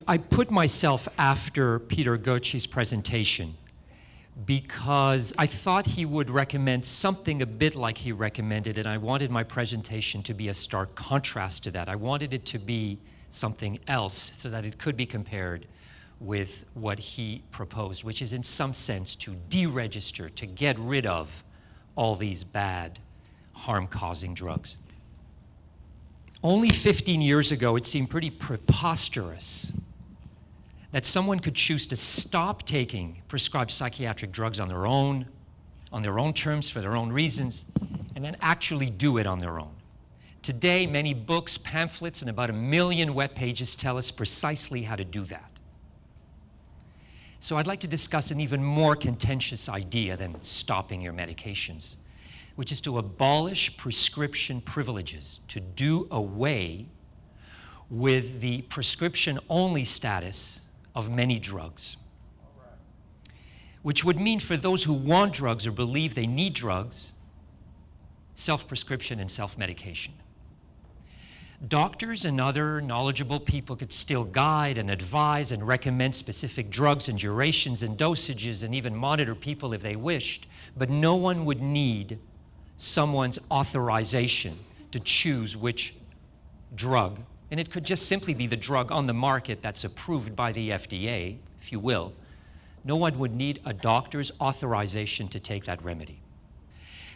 I put myself after Peter Goetsche's presentation because I thought he would recommend something a bit like he recommended, and I wanted my presentation to be a stark contrast to that. I wanted it to be something else so that it could be compared with what he proposed, which is in some sense to deregister, to get rid of all these bad, harm-causing drugs. Only 15 years ago, it seemed pretty preposterous that someone could choose to stop taking prescribed psychiatric drugs on their own terms, for their own reasons, and then actually do it on their own. Today, many books, pamphlets, and about 1 million web pages tell us precisely how to do that. So I'd like to discuss an even more contentious idea than stopping your medications, which is to abolish prescription privileges, to do away with the prescription-only status of many drugs, which would mean for those who want drugs or believe they need drugs, self-prescription and self-medication. Doctors and other knowledgeable people could still guide and advise and recommend specific drugs and durations and dosages and even monitor people if they wished, but no one would need someone's authorization to choose which drug, and it could just simply be the drug on the market that's approved by the FDA, if you will. No one would need a doctor's authorization to take that remedy.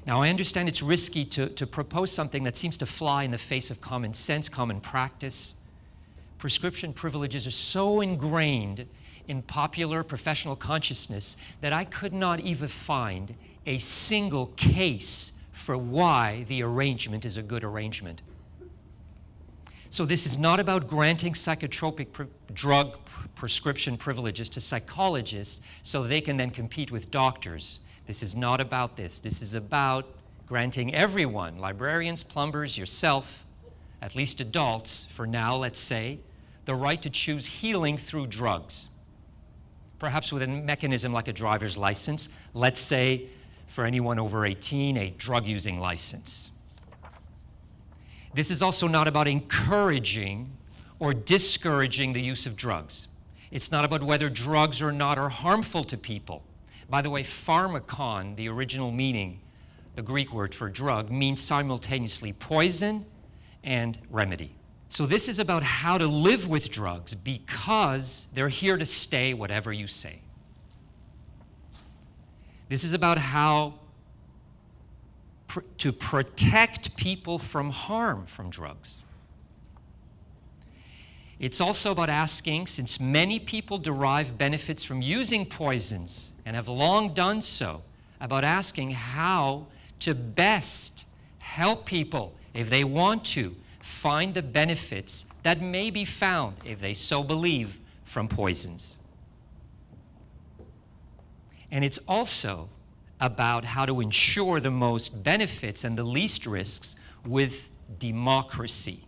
Now, I understand it's risky to propose something that seems to fly in the face of common sense, common practice. Prescription privileges are so ingrained in popular professional consciousness that I could not even find a single case for why the arrangement is a good arrangement. So this is not about granting psychotropic drug prescription privileges to psychologists so they can then compete with doctors. This is not about this. This is about granting everyone, librarians, plumbers, yourself, at least adults, for now, let's say, the right to choose healing through drugs. Perhaps with a mechanism like a driver's license, let's say for anyone over 18, a drug-using license. This is also not about encouraging or discouraging the use of drugs. It's not about whether drugs or not are harmful to people. By the way, Pharmacon, the original meaning, the Greek word for drug, means simultaneously poison and remedy. So this is about how to live with drugs because they're here to stay, whatever you say. This is about how to protect people from harm from drugs. It's also about asking, since many people derive benefits from using poisons and have long done so, about asking how to best help people, if they want to, find the benefits that may be found, if they so believe, from poisons. And it's also about how to ensure the most benefits and the least risks with democracy.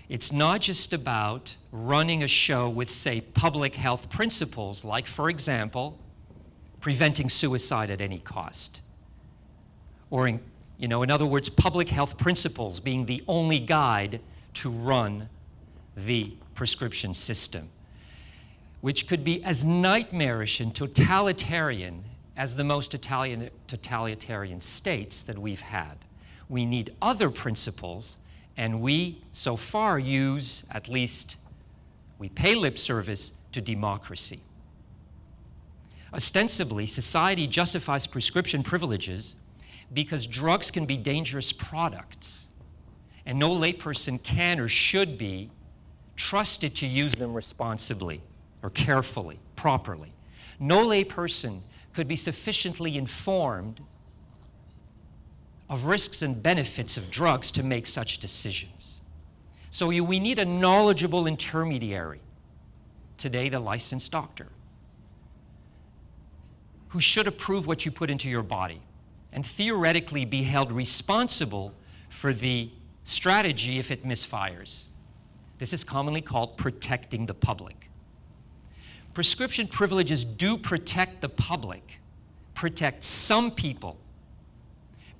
It's not just about running a show with, say, public health principles, like, for example, preventing suicide at any cost. Or, in other words, public health principles being the only guide to run the prescription system, which could be as nightmarish and totalitarian as the most totalitarian states that we've had. We need other principles, and we, so far, use, at least, we pay lip service to democracy. Ostensibly, society justifies prescription privileges because drugs can be dangerous products, and no layperson can or should be trusted to use them responsibly or carefully, properly. No layperson could be sufficiently informed of risks and benefits of drugs to make such decisions. So we need a knowledgeable intermediary, today the licensed doctor, who should approve what you put into your body and theoretically be held responsible for the strategy if it misfires. This is commonly called protecting the public. Prescription privileges do protect the public, protect some people,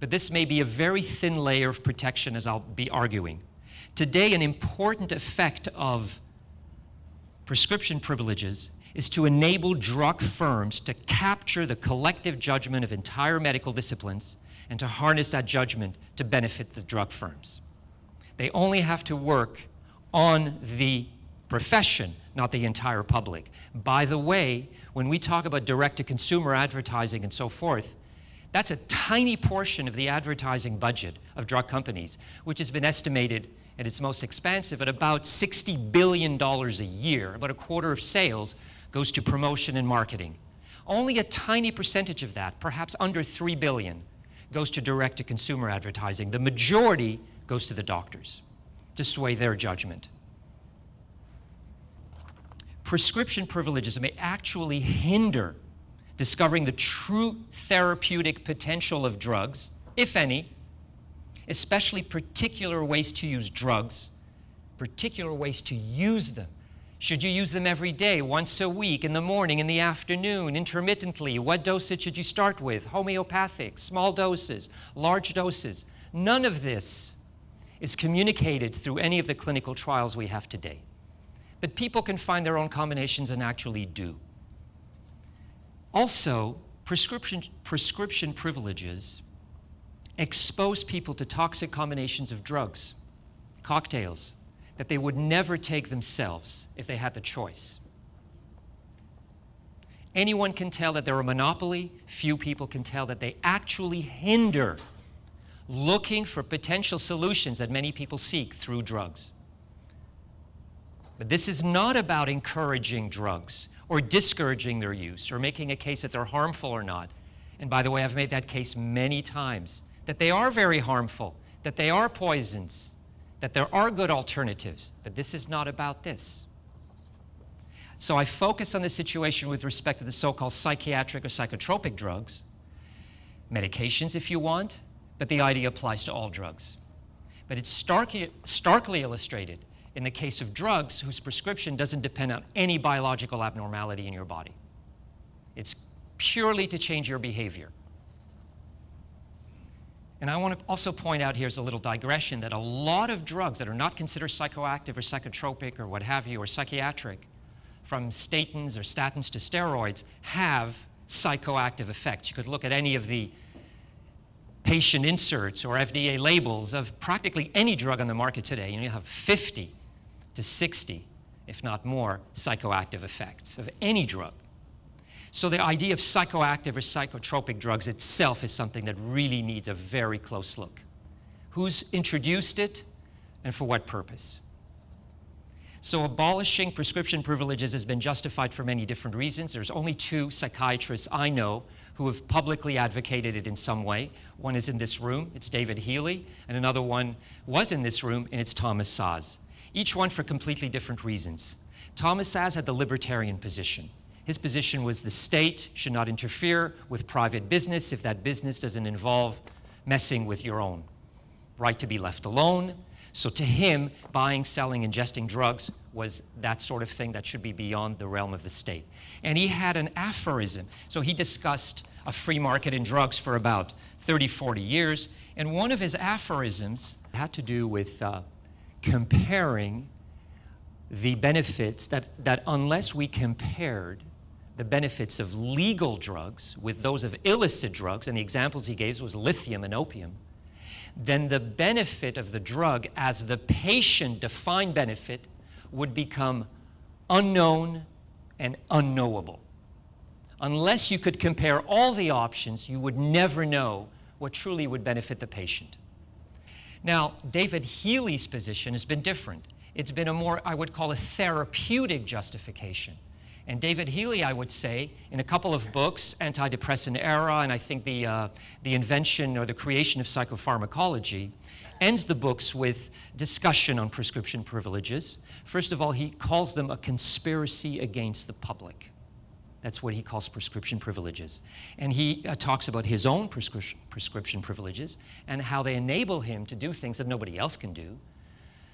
but this may be a very thin layer of protection, as I'll be arguing. Today, an important effect of prescription privileges is to enable drug firms to capture the collective judgment of entire medical disciplines and to harness that judgment to benefit the drug firms. They only have to work on the profession, not the entire public. By the way, when we talk about direct-to-consumer advertising and so forth, that's a tiny portion of the advertising budget of drug companies, which has been estimated at its most expansive at about $60 billion a year. About a quarter of sales goes to promotion and marketing. Only a tiny percentage of that, perhaps under $3 billion, goes to direct-to-consumer advertising. The majority goes to the doctors to sway their judgment. Prescription privileges may actually hinder discovering the true therapeutic potential of drugs, if any, especially particular ways to use drugs, particular ways to use them. Should you use them every day, once a week, in the morning, in the afternoon, intermittently? What dosage should you start with? Homeopathic, small doses, large doses. None of this is communicated through any of the clinical trials we have today. But people can find their own combinations and actually do. Also, prescription privileges expose people to toxic combinations of drugs, cocktails, that they would never take themselves if they had the choice. Anyone can tell that they're a monopoly. Few people can tell that they actually hinder looking for potential solutions that many people seek through drugs. But this is not about encouraging drugs or discouraging their use or making a case that they're harmful or not. And by the way, I've made that case many times, that they are very harmful, that they are poisons, that there are good alternatives, but this is not about this. So I focus on the situation with respect to the so-called psychiatric or psychotropic drugs, medications if you want, but the idea applies to all drugs. But it's starkly illustrated in the case of drugs whose prescription doesn't depend on any biological abnormality in your body. It's purely to change your behavior. And I want to also point out, here's a little digression, that a lot of drugs that are not considered psychoactive or psychotropic or what have you, or psychiatric, from statins or statins to steroids, have psychoactive effects. You could look at any of the patient inserts or FDA labels of practically any drug on the market today, and you have 50 to 60, if not more, psychoactive effects of any drug. So the idea of psychoactive or psychotropic drugs itself is something that really needs a very close look. Who's introduced it and for what purpose? So abolishing prescription privileges has been justified for many different reasons. There's only two psychiatrists I know who have publicly advocated it in some way. One is in this room, it's David Healy, and another one was in this room, and it's Thomas Szasz. Each one for completely different reasons. Thomas Szasz had the libertarian position. His position was the state should not interfere with private business if that business doesn't involve messing with your own right to be left alone. So to him, buying, selling, ingesting drugs was that sort of thing that should be beyond the realm of the state. And he had an aphorism. So he discussed a free market in drugs for about 30, 40 years. And one of his aphorisms had to do with comparing the benefits that unless we compared the benefits of legal drugs with those of illicit drugs, and the examples he gave was lithium and opium, then the benefit of the drug as the patient-defined benefit would become unknown and unknowable. Unless you could compare all the options, you would never know what truly would benefit the patient. Now, David Healy's position has been different. It's been a more, I would call, a therapeutic justification. And David Healy, I would say, in a couple of books, Antidepressant Era, and I think the invention or the creation of psychopharmacology, ends the books with discussion on prescription privileges. First of all, he calls them a conspiracy against the public. That's what he calls prescription privileges. And he talks about his own prescription privileges and how they enable him to do things that nobody else can do,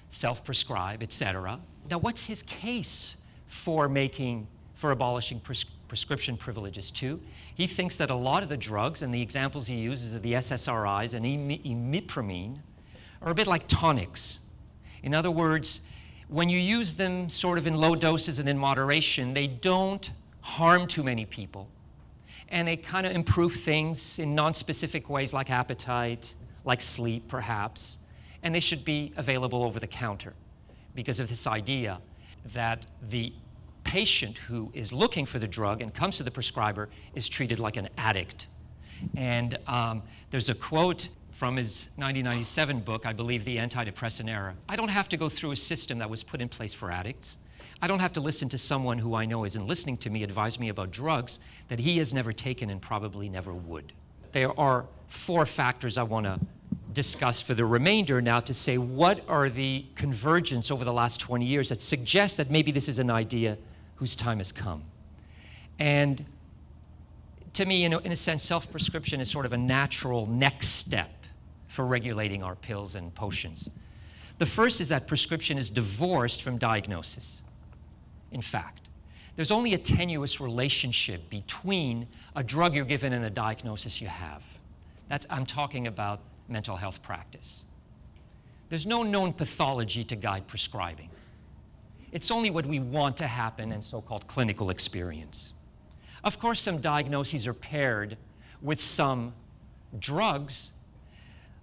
self-prescribe, etc. Now, what's his case for abolishing prescription privileges too? He thinks that a lot of the drugs, and the examples he uses are the SSRIs and imipramine, are a bit like tonics. In other words, When you use them sort of in low doses and in moderation, they don't harm too many people. And they kind of improve things in non-specific ways like appetite, like sleep perhaps. And they should be available over the counter because of this idea that the patient who is looking for the drug and comes to the prescriber is treated like an addict. And there's a quote from his 1997 book, I believe, The Antidepressant Era. I don't have to go through a system that was put in place for addicts. I don't have to listen to someone who I know isn't listening to me advise me about drugs that he has never taken and probably never would. There are 4 factors I want to discuss for the remainder now to say what are the convergence over the last 20 years that suggest that maybe this is an idea whose time has come. And to me, in a sense, self-prescription is sort of a natural next step for regulating our pills and potions. The first is that prescription is divorced from diagnosis. In fact, there's only a tenuous relationship between a drug you're given and a diagnosis you have. I'm talking about mental health practice. There's no known pathology to guide prescribing. It's only what we want to happen in so-called clinical experience. Of course, some diagnoses are paired with some drugs,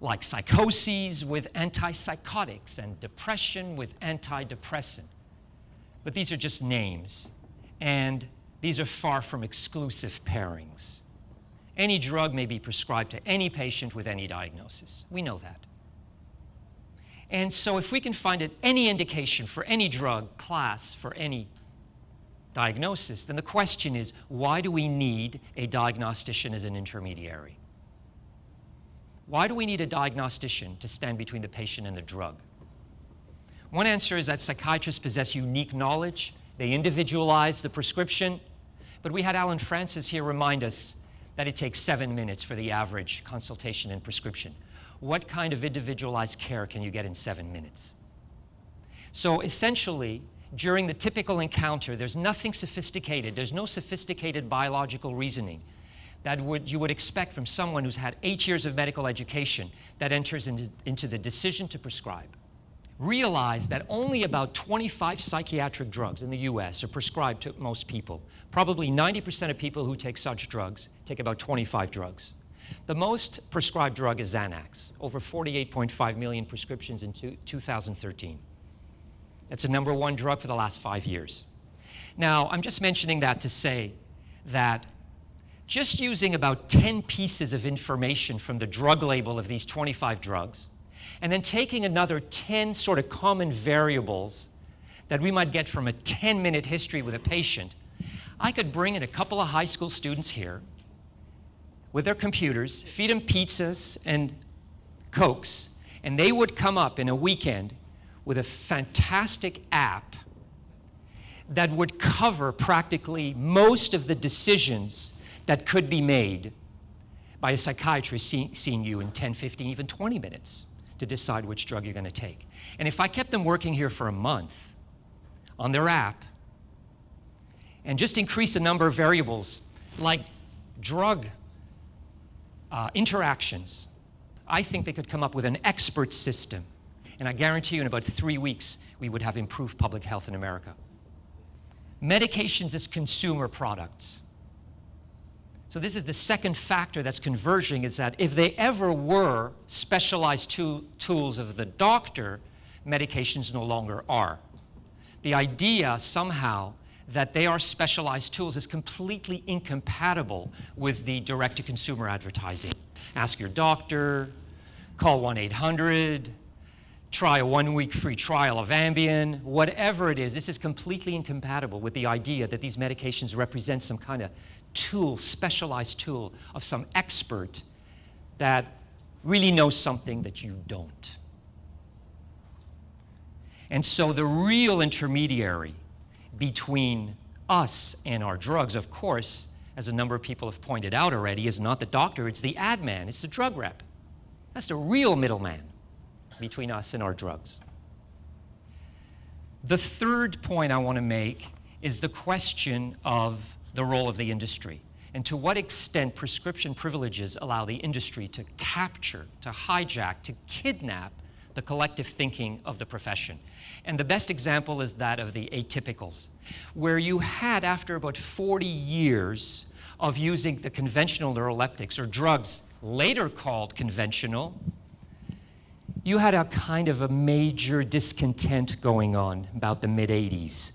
like psychoses with antipsychotics and depression with antidepressant. But these are just names, and these are far from exclusive pairings. Any drug may be prescribed to any patient with any diagnosis. We know that. And so if we can find any indication for any drug class for any diagnosis, then the question is, why do we need a diagnostician as an intermediary? Why do we need a diagnostician to stand between the patient and the drug? One answer is that psychiatrists possess unique knowledge. They individualize the prescription. But we had Alan Francis here remind us that it takes 7 minutes for the average consultation and prescription. What kind of individualized care can you get in 7 minutes? So essentially, during the typical encounter, there's nothing sophisticated. There's no sophisticated biological reasoning that you would expect from someone who's had 8 years of medical education that enters into the decision to prescribe. Realize that only about 25 psychiatric drugs in the US are prescribed to most people. Probably 90% of people who take such drugs take about 25 drugs. The most prescribed drug is Xanax, over 48.5 million prescriptions in 2013. That's the #1 drug for the last 5 years. Now, I'm just mentioning that to say that just using about 10 pieces of information from the drug label of these 25 drugs, and then taking another 10 sort of common variables that we might get from a 10-minute history with a patient, I could bring in a couple of high school students here with their computers, feed them pizzas and Cokes, and they would come up in a weekend with a fantastic app that would cover practically most of the decisions that could be made by a psychiatrist seeing you in 10, 15, even 20 minutes to decide which drug you're going to take. And if I kept them working here for a month on their app and just increase the number of variables like drug interactions, I think they could come up with an expert system. And I guarantee you in about 3 weeks, we would have improved public health in America. Medications as consumer products. So this is the second factor that's converging, is that if they ever were specialized tools of the doctor, medications no longer are. The idea somehow that they are specialized tools is completely incompatible with the direct-to-consumer advertising. Ask your doctor, call 1-800, try a 1-week free trial of Ambien, whatever it is. This is completely incompatible with the idea that these medications represent some kind of tool, specialized tool of some expert that really knows something that you don't. And so the real intermediary between us and our drugs, of course, as a number of people have pointed out already, is not the doctor, it's the ad man, it's the drug rep. That's the real middleman between us and our drugs. The third point I want to make is the question of the role of the industry, and to what extent prescription privileges allow the industry to capture, to hijack, to kidnap the collective thinking of the profession. And the best example is that of the atypicals, where you had, after about 40 years of using the conventional neuroleptics, or drugs later called conventional, you had a kind of a major discontent going on about the mid-'80s.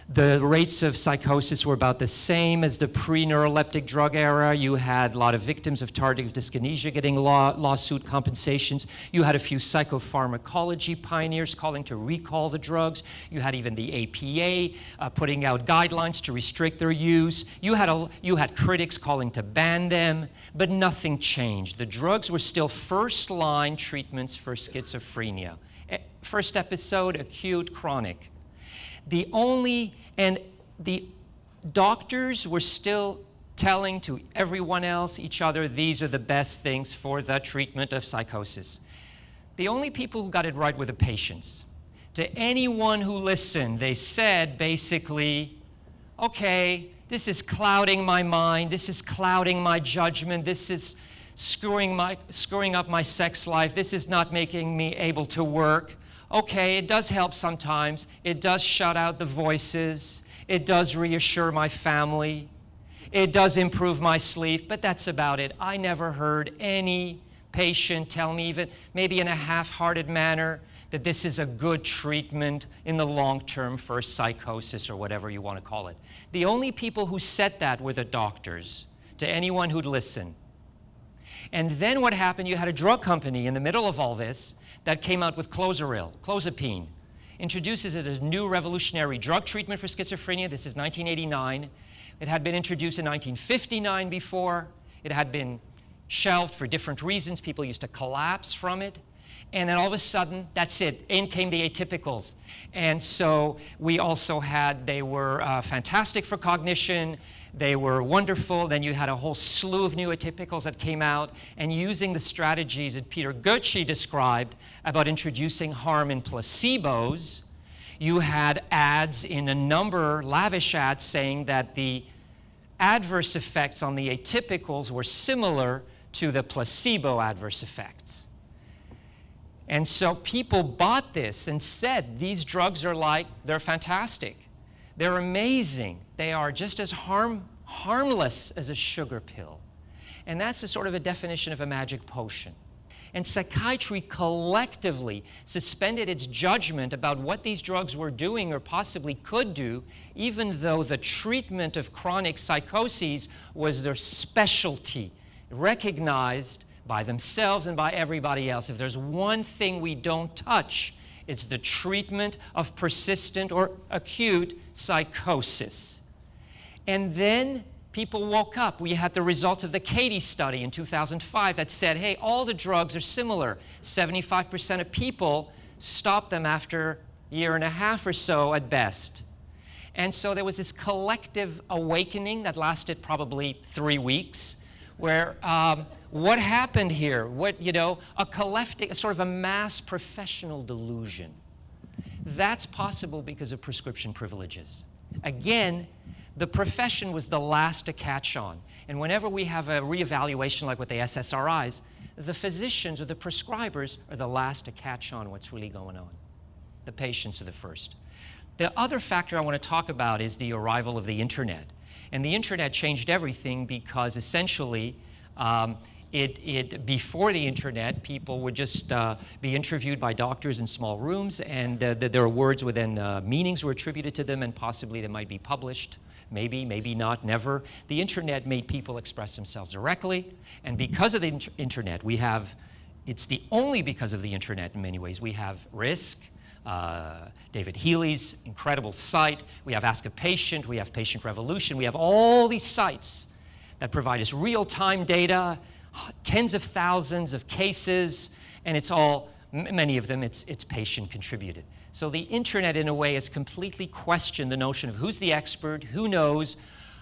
The rates of psychosis were about the same as the pre-neuroleptic drug era. You had a lot of victims of tardive dyskinesia getting lawsuit compensations. You had a few psychopharmacology pioneers calling to recall the drugs. You had even the APA putting out guidelines to restrict their use. You had critics calling to ban them, but nothing changed. The drugs were still first-line treatments for schizophrenia. First episode, acute, chronic. And the doctors were still telling to everyone else, each other, these are the best things for the treatment of psychosis. The only people who got it right were the patients. To anyone who listened, they said basically, okay, this is clouding my mind, this is clouding my judgment, this is screwing up my sex life, this is not making me able to work. Okay, it does help sometimes. It does shut out the voices. It does reassure my family. It does improve my sleep, but that's about it. I never heard any patient tell me, even maybe in a half-hearted manner, that this is a good treatment in the long term for psychosis or whatever you want to call it. The only people who said that were the doctors, to anyone who'd listen. And then what happened, you had a drug company in the middle of all this that came out with clozapine, introduces it as a new revolutionary drug treatment for schizophrenia. This is 1989. It had been introduced in 1959 before. It had been shelved for different reasons. People used to collapse from it. And then all of a sudden, that's it. In came the atypicals. And so we also had, they were fantastic for cognition. They were wonderful. Then you had a whole slew of new atypicals that came out. And using the strategies that Peter Goetsche described about introducing harm in placebos, you had ads in a number, lavish ads, saying that the adverse effects on the atypicals were similar to the placebo adverse effects. And so people bought this and said, these drugs are they're fantastic. They're amazing. They are just as harmless as a sugar pill. And that's a sort of a definition of a magic potion. And psychiatry collectively suspended its judgment about what these drugs were doing or possibly could do, even though the treatment of chronic psychoses was their specialty, recognized by themselves and by everybody else. If there's one thing we don't touch, it's the treatment of persistent or acute psychosis. And then people woke up. We had the results of the Katie study in 2005 that said, hey, all the drugs are similar. 75% of people stopped them after a year and a half or so at best. And so there was this collective awakening that lasted probably 3 weeks, where what happened here? A sort of a mass professional delusion. That's possible because of prescription privileges. Again, the profession was the last to catch on. And whenever we have a reevaluation like with the SSRIs, the physicians or the prescribers are the last to catch on what's really going on. The patients are the first. The other factor I want to talk about is the arrival of the internet. And the internet changed everything because essentially before the internet, people would just be interviewed by doctors in small rooms, and their words within meanings were attributed to them, and possibly they might be published. Maybe, maybe not, never. The internet made people express themselves directly, and because of the internet, it's the only because of the internet in many ways, we have Risk, David Healy's incredible site, we have Ask a Patient, we have Patient Revolution, we have all these sites that provide us real-time data, tens of thousands of cases, and it's all, many of them, it's patient contributed. So the internet, in a way, has completely questioned the notion of who's the expert, who knows,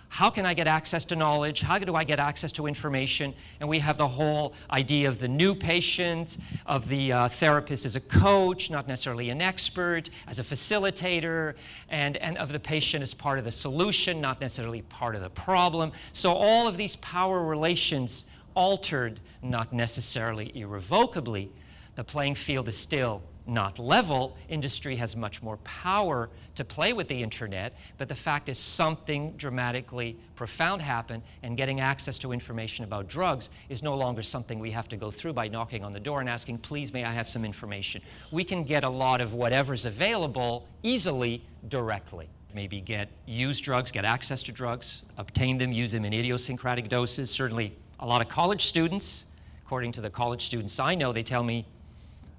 how can I get access to knowledge, how do I get access to information, and we have the whole idea of the new patient, of the therapist as a coach, not necessarily an expert, as a facilitator, and of the patient as part of the solution, not necessarily part of the problem. So all of these power relations altered, not necessarily irrevocably. The playing field is still not level. Industry has much more power to play with the internet, but the fact is something dramatically profound happened, and getting access to information about drugs is no longer something we have to go through by knocking on the door and asking, please, may I have some information? We can get a lot of whatever's available easily, directly. Maybe get used drugs, get access to drugs, obtain them, use them in idiosyncratic doses. Certainly a lot of college students, according to the college students I know, they tell me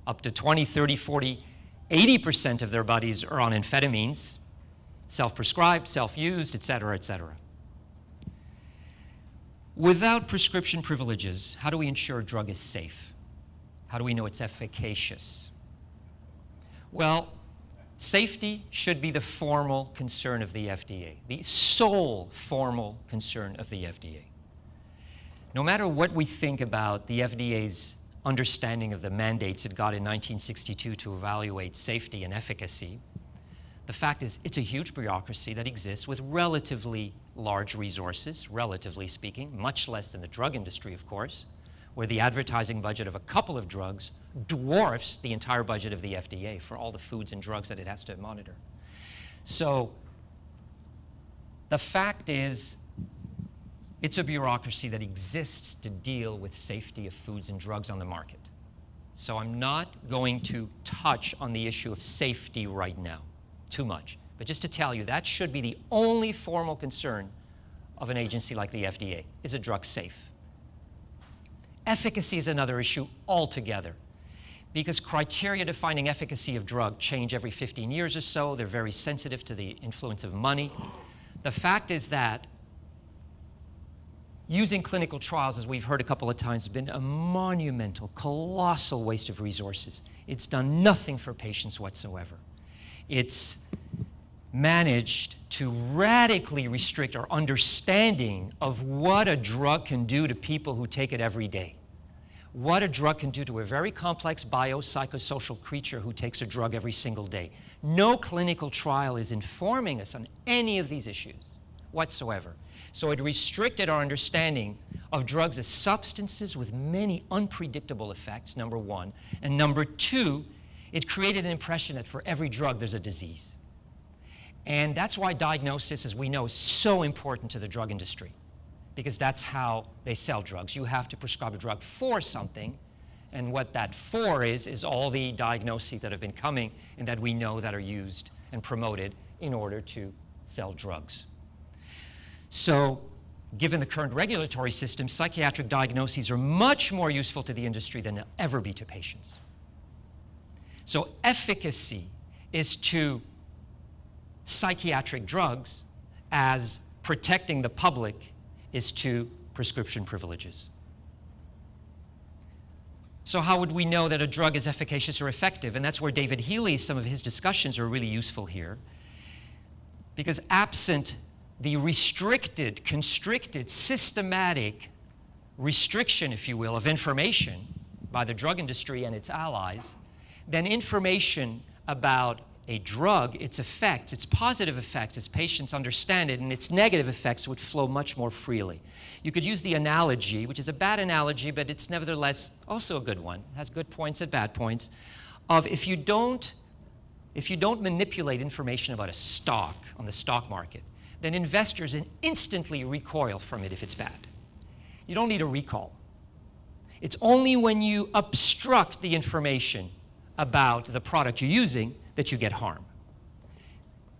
up to 20, 30, 40, 80% of their buddies are on amphetamines, self-prescribed, self-used, et cetera, et cetera. Without prescription privileges, how do we ensure a drug is safe? How do we know it's efficacious? Well, safety should be the formal concern of the FDA, the sole formal concern of the FDA. No matter what we think about the FDA's understanding of the mandates it got in 1962 to evaluate safety and efficacy, the fact is it's a huge bureaucracy that exists with relatively large resources, relatively speaking, much less than the drug industry, of course, where the advertising budget of a couple of drugs dwarfs the entire budget of the FDA for all the foods and drugs that it has to monitor. So the fact is, it's a bureaucracy that exists to deal with safety of foods and drugs on the market. So I'm not going to touch on the issue of safety right now, too much. But just to tell you, that should be the only formal concern of an agency like the FDA. Is a drug safe? Efficacy is another issue altogether, because criteria defining efficacy of drug change every 15 years or so. They're very sensitive to the influence of money. The fact is that using clinical trials, as we've heard a couple of times, has been a monumental, colossal waste of resources. It's done nothing for patients whatsoever. It's managed to radically restrict our understanding of what a drug can do to people who take it every day. What a drug can do to a very complex biopsychosocial creature who takes a drug every single day. No clinical trial is informing us on any of these issues whatsoever. So it restricted our understanding of drugs as substances with many unpredictable effects, number one. And number two, it created an impression that for every drug there's a disease. And that's why diagnosis, as we know, is so important to the drug industry, because that's how they sell drugs. You have to prescribe a drug for something, and what that for is all the diagnoses that have been coming and that we know that are used and promoted in order to sell drugs. So, given the current regulatory system, psychiatric diagnoses are much more useful to the industry than they'll ever be to patients. So efficacy is to psychiatric drugs as protecting the public is to prescription privileges. So how would we know that a drug is efficacious or effective? And that's where David Healy, some of his discussions are really useful here. Because absent the restricted, constricted, systematic restriction, if you will, of information by the drug industry and its allies, then information about a drug, its effects, its positive effects as patients understand it, and its negative effects would flow much more freely. You could use the analogy, which is a bad analogy, but it's nevertheless also a good one. It has good points and bad points, of if you don't manipulate information about a stock on the stock market, then investors instantly recoil from it if it's bad. You don't need a recall. It's only when you obstruct the information about the product you're using that you get harm.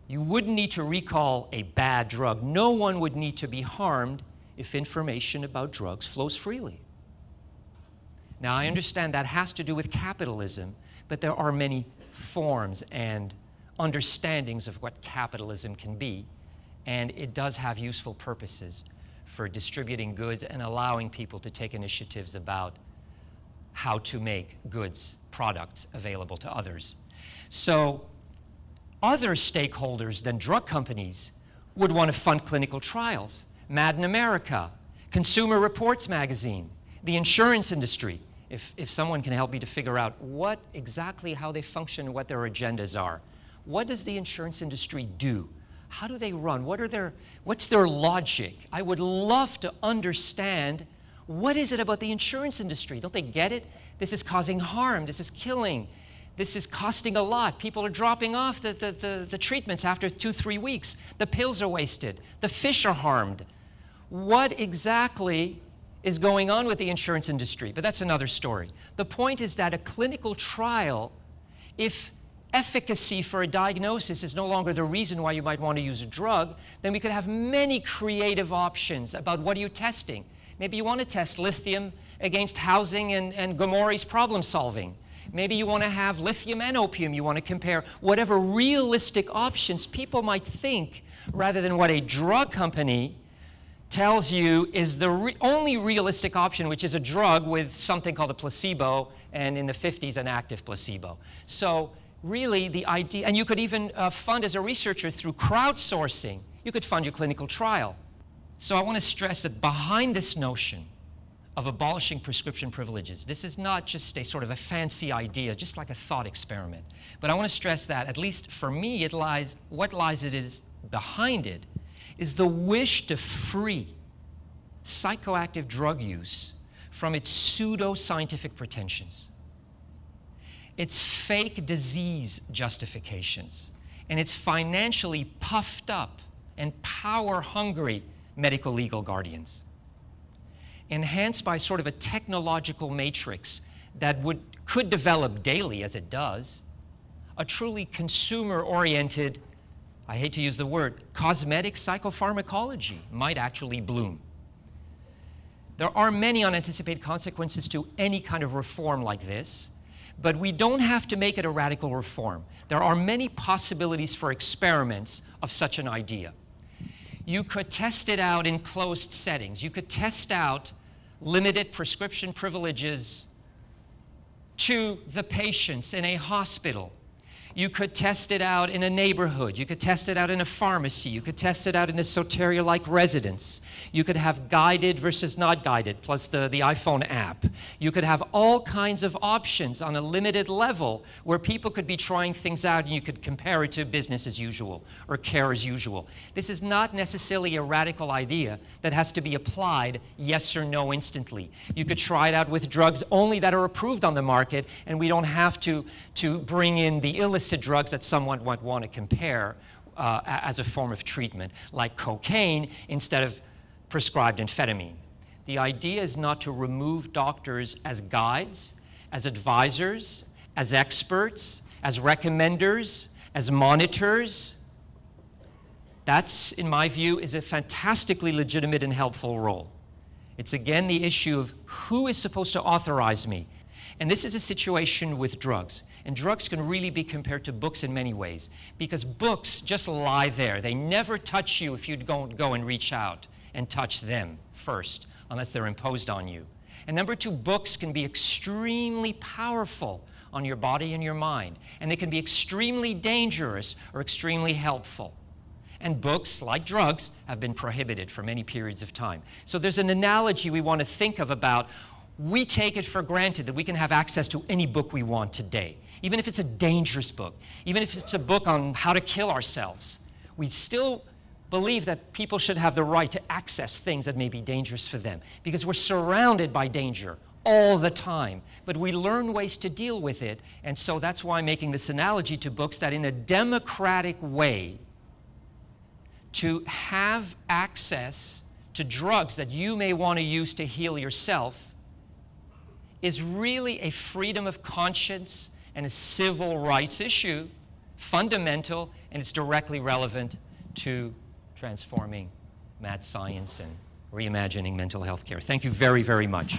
You wouldn't need to recall a bad drug. No one would need to be harmed if information about drugs flows freely. Now, I understand that has to do with capitalism, but there are many forms and understandings of what capitalism can be, and it does have useful purposes for distributing goods and allowing people to take initiatives about how to make goods, products available to others. So other stakeholders than drug companies would want to fund clinical trials. Mad in America, Consumer Reports magazine, the insurance industry. If someone can help me to figure out what exactly how they function and what their agendas are. What does the insurance industry do? How do they run? What's their logic? I would love to understand what is it about the insurance industry? Don't they get it? This is causing harm. This is killing. This is costing a lot. People are dropping off the treatments after 2-3 weeks. The pills are wasted. The fish are harmed. What exactly is going on with the insurance industry? But that's another story. The point is that a clinical trial, if efficacy for a diagnosis is no longer the reason why you might want to use a drug, then we could have many creative options about what are you testing. Maybe you want to test lithium against housing and Gomori's problem solving. Maybe you want to have lithium and opium. You want to compare whatever realistic options people might think, rather than what a drug company tells you is the only realistic option, which is a drug with something called a placebo, and in the 50s, an active placebo. So really the idea, and you could even fund as a researcher through crowdsourcing, you could fund your clinical trial. So I want to stress that behind this notion of abolishing prescription privileges, this is not just a sort of a fancy idea, just like a thought experiment. But I want to stress that, at least for me, what lies behind it is the wish to free psychoactive drug use from its pseudo-scientific pretensions, its fake disease justifications, and its financially puffed up and power-hungry medical legal guardians, enhanced by sort of a technological matrix that could develop daily, as it does, a truly consumer-oriented, I hate to use the word, cosmetic psychopharmacology might actually bloom. There are many unanticipated consequences to any kind of reform like this, but we don't have to make it a radical reform. There are many possibilities for experiments of such an idea. You could test it out in closed settings. You could test out limited prescription privileges to the patients in a hospital. You could test it out in a neighborhood. You could test it out in a pharmacy. You could test it out in a Soteria-like residence. You could have guided versus not guided, plus the iPhone app. You could have all kinds of options on a limited level where people could be trying things out, and you could compare it to business as usual or care as usual. This is not necessarily a radical idea that has to be applied yes or no instantly. You could try it out with drugs only that are approved on the market, and we don't have to bring in the illicit drugs that someone might want to compare as a form of treatment, like cocaine instead of prescribed amphetamine. The idea is not to remove doctors as guides, as advisors, as experts, as recommenders, as monitors. That's, in my view, is a fantastically legitimate and helpful role. It's again the issue of who is supposed to authorize me. And this is a situation with drugs. And drugs can really be compared to books in many ways, because books just lie there. They never touch you if you don't go and reach out and touch them first, unless they're imposed on you. And number two, books can be extremely powerful on your body and your mind, and they can be extremely dangerous or extremely helpful. And books, like drugs, have been prohibited for many periods of time. So there's an analogy we want to think of about, we take it for granted that we can have access to any book we want today. Even if it's a dangerous book, even if it's a book on how to kill ourselves, we still believe that people should have the right to access things that may be dangerous for them, because we're surrounded by danger all the time, but we learn ways to deal with it. And so that's why I'm making this analogy to books, that in a democratic way, to have access to drugs that you may want to use to heal yourself is really a freedom of conscience and a civil rights issue, fundamental, and it's directly relevant to transforming mad science and reimagining mental health care. Thank you very, very much.